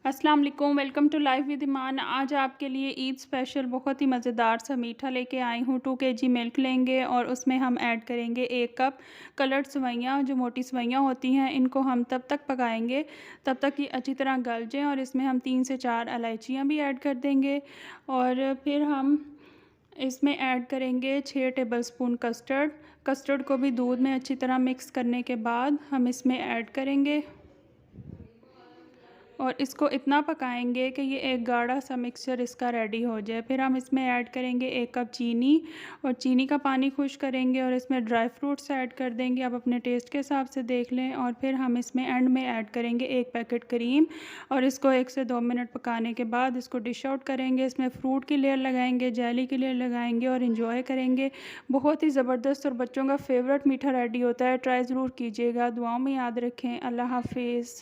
अस्सलाम वालेकुम, welcome to life with ईमान। आज आपके लिए ईद स्पेशल बहुत ही मज़ेदार सा मीठा लेके आई हूँ। 2 केजी मिल्क लेंगे और उसमें हम ऐड करेंगे 1 कप कलर्ड सेवइयाँ, जो मोटी सेवइयाँ होती हैं। इनको हम तब तक पकाएंगे तब तक कि अच्छी तरह गल जाएँ, और इसमें हम 3 से 4 इलायचियाँ भी ऐड कर देंगे। और फिर हम इसमें ऐड करेंगे 6 टेबलस्पून कस्टर्ड। कस्टर्ड को भी दूध में अच्छी तरह मिक्स करने के बाद हम इसमें ऐड करेंगे और इसको इतना पकाएंगे कि ये एक गाढ़ा सा मिक्सचर इसका रेडी हो जाए। फिर हम इसमें ऐड करेंगे 1 कप चीनी, और चीनी का पानी खुश करेंगे और इसमें ड्राई फ्रूट्स ऐड कर देंगे। आप अपने टेस्ट के हिसाब से देख लें। और फिर हम इसमें एंड में ऐड करेंगे 1 पैकेट क्रीम, और इसको 1 से 2 मिनट पकाने के बाद इसको डिश आउट करेंगे। इसमें फ्रूट की लेयर लगाएंगे, जेली की लेयर लगाएंगे और इन्जॉय करेंगे। बहुत ही ज़बरदस्त और बच्चों का फेवरेट मीठा रेडी होता है। ट्राई ज़रूर कीजिएगा। दुआओं में याद रखें। अल्लाह हाफिज़।